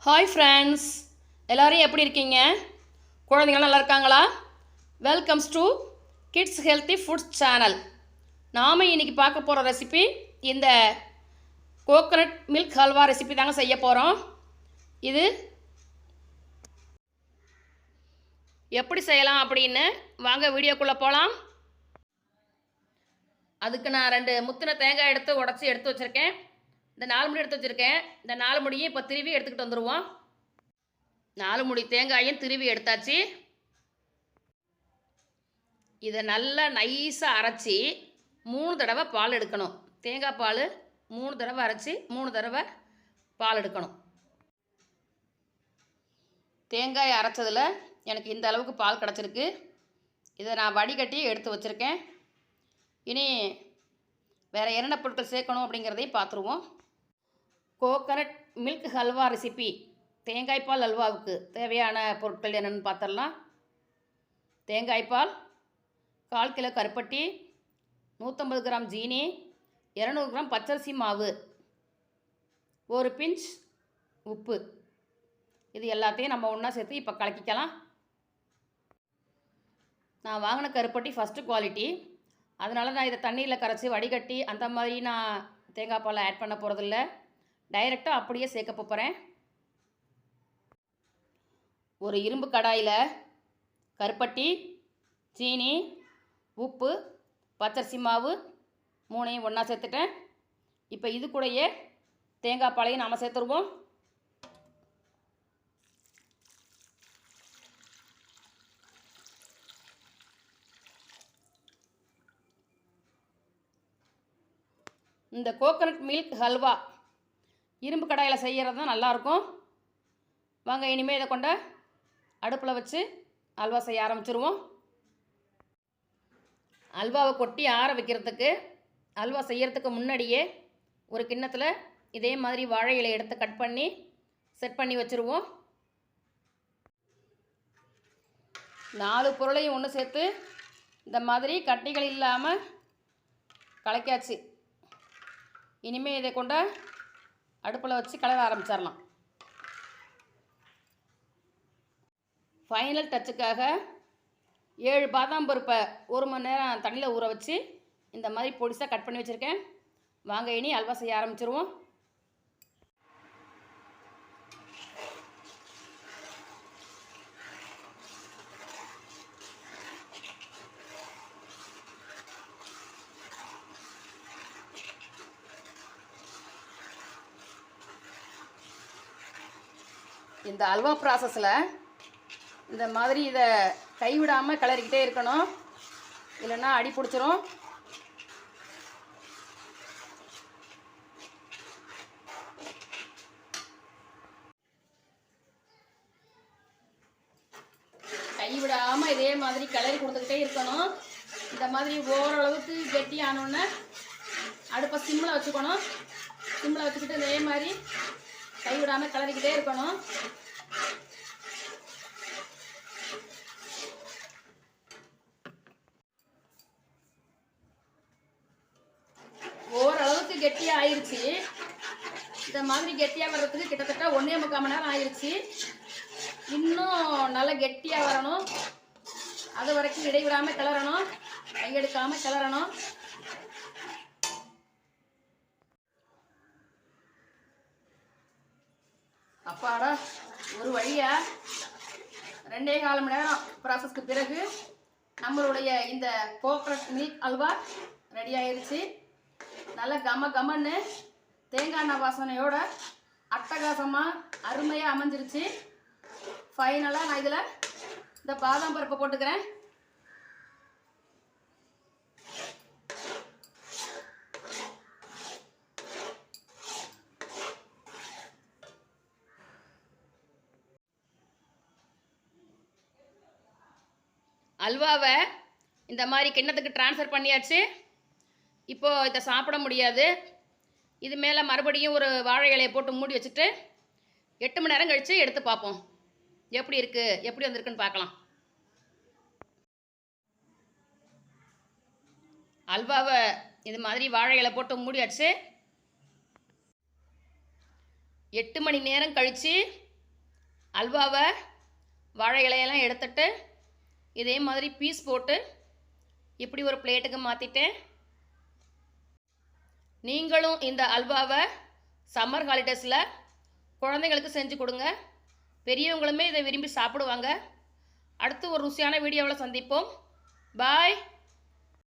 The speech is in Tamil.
ஹாய் ஃப்ரெண்ட்ஸ், எல்லோரும் எப்படி இருக்கீங்க? குழந்தைங்களாம் நல்லா இருக்காங்களா? Welcomes to kids healthy foods channel. நாம் இன்றைக்கி பார்க்க போகிற ரெசிபி இந்த கோகனட் மில்க் ஹல்வா ரெசிபி தாங்க செய்ய போகிறோம். இது எப்படி செய்யலாம் அப்படின்னு வாங்க வீடியோக்குள்ளே போகலாம். அதுக்கு நான் 2 முத்தின தேங்காய் உடச்சி எடுத்து வச்சுருக்கேன். இந்த 4 முடி எடுத்து வச்சுருக்கேன். இந்த 4 முடியும் இப்போ திருவி எடுத்துக்கிட்டு வந்துடுவோம். 4 முடி தேங்காயும் திருவி எடுத்தாச்சு. இதை நல்லா நைஸாக அரைச்சி 3 தடவை பால் எடுக்கணும். தேங்காய் பால் 3 தடவை அரைச்சி 3 தடவை பால் எடுக்கணும். தேங்காய் அரைச்சதில் எனக்கு இந்த அளவுக்கு பால் கிடச்சிருக்கு. இதை நான் வடிகட்டி எடுத்து வச்சுருக்கேன். இனி வேறு என்னென்ன பொருட்கள் சேர்க்கணும் அப்படிங்கிறதையும் பார்த்துருவோம். கோகனட் மில்க் ஹல்வா ரெசிபி தேங்காய்பால் அல்வாவுக்கு தேவையான பொருட்கள் என்னென்னு பார்த்துடலாம். தேங்காய்பால், 1/4 கிலோ கருப்பட்டி, 150 கிராம் ஜீனி, 200 கிராம் பச்சரிசி மாவு, 1 பிஞ்ச் உப்பு. இது எல்லாத்தையும் நம்ம ஒன்றா சேர்த்து இப்போ கலக்கிக்கலாம். நான் வாங்கின கருப்பட்டி ஃபஸ்ட்டு குவாலிட்டி, அதனால் நான் இதை தண்ணியில் கரைச்சி வடிகட்டி அந்த மாதிரி நான் தேங்காய் பாலை ஆட் பண்ண போகிறதில்ல. டைரெக்டாக அப்படியே சேர்க்க போகிறேன். ஒரு இரும்பு கடாயில் கருப்பட்டி, சீனி, உப்பு, பச்சரிசி மாவு 3ஐயும் ஒன்றா சேர்த்துட்டேன். இப்போ இது கூடயே தேங்காய் பாலையும் நாம் சேர்த்துருவோம். இந்த கோகனட் மில்க் ஹல்வா இரும்பு கடாயில் செய்கிறது தான் நல்லாயிருக்கும். வாங்க இனிமேல் இதை கொண்ட அடுப்பில் வச்சு அல்வா செய்ய ஆரம்பிச்சிருவோம். அல்வாவை கொட்டி ஆற வைக்கிறதுக்கு அல்வா செய்கிறதுக்கு முன்னாடியே ஒரு கிண்ணத்தில் இதே மாதிரி வாழை இலை எடுத்து கட் பண்ணி செட் பண்ணி வச்சுருவோம். 4 பொருளையும் ஒன்று சேர்த்து இந்த மாதிரி கட்டிகள் இல்லாமல் கலக்கியாச்சு. இனிமேல் இதை கொண்ட அடுப்பில் வச்சு கலர ஆரம்பிச்சிடலாம். ஃபைனல் டச்சுக்காக 7 பாதாம் பருப்பை 1 மணி நேரம் தண்ணியில் ஊற வச்சு இந்த மாதிரி பொடிசாக கட் பண்ணி வச்சுருக்கேன். வாங்க இனி அல்வா செய்ய ஆரம்பிச்சிருவோம். இந்த அல்வா ப்ராசஸில் இந்த மாதிரி இதை கைவிடாமல் கிளறிக்கிட்டே இருக்கணும், இல்லைன்னா அடி பிடிச்சிரும். கைவிடாமல் இதே மாதிரி கிளறி கொடுத்துக்கிட்டே இருக்கணும். இந்த மாதிரி ஓரளவுக்கு கெட்டி ஆனோடனே அடுப்பை சிம்மில் வச்சுக்கணும். சிம்மில் வச்சுக்கிட்டு இதே மாதிரி கைவிடாமல் கிளறிக்கிட்டே இருக்கணும். ஓரளவுக்கு கெட்டியாக ஆயிடுச்சு. இந்த மாதிரி கெட்டியாக வர்றதுக்கு கிட்டத்தட்ட 1.25 மணி நேரம் ஆயிடுச்சு. இன்னும் நல்லா கெட்டியாக வரணும். அது வரைக்கும் இடைவிடாமல் கிளறணும், கையெடுக்காமல் கிளறணும். அப்பாடா, ஒரு வழியா 2.25 மணி நேரம் ப்ராசஸ்க்கு பிறகு நம்மளுடைய இந்த கோகனட் மில்க் அல்வா ரெடி ஆயிடுச்சு. நல்லா கமன்னு தேங்காய் எண்ணெய் வாசனையோட அட்டகாசமாக அருமையாக அமைஞ்சிருச்சு. ஃபைனலாக நான் இதில் இந்த பாதாம் பருப்பை போட்டுக்கிறேன். அல்வாவை இந்த மாதிரி கிண்ணத்துக்கு ட்ரான்ஸ்ஃபர் பண்ணியாச்சு. இப்போது இதை சாப்பிட முடியாது. இது மேலே மறுபடியும் ஒரு வாழை இலையை போட்டு மூடி வச்சுட்டு 8 மணி நேரம் கழித்து எடுத்து பார்ப்போம். எப்படி இருக்குது, எப்படி வந்திருக்குன்னு பார்க்கலாம். அல்வாவை இது மாதிரி வாழை இலை போட்டு மூடியாச்சு. 8 மணி நேரம் கழித்து அல்வாவை வாழை இலையெல்லாம் எடுத்துட்டு இதே மாதிரி பீஸ் போட்டு இப்படி ஒரு பிளேட்டுக்கு மாற்றிட்டேன். நீங்களும் இந்த அல்வாவை சம்மர் ஹாலிடேஸில் குழந்தைங்களுக்கு செஞ்சு கொடுங்க. பெரியவங்களுமே இதை விரும்பி சாப்பிடுவாங்க. அடுத்து ஒரு ருசியான வீடியோவில் சந்திப்போம். பாய்.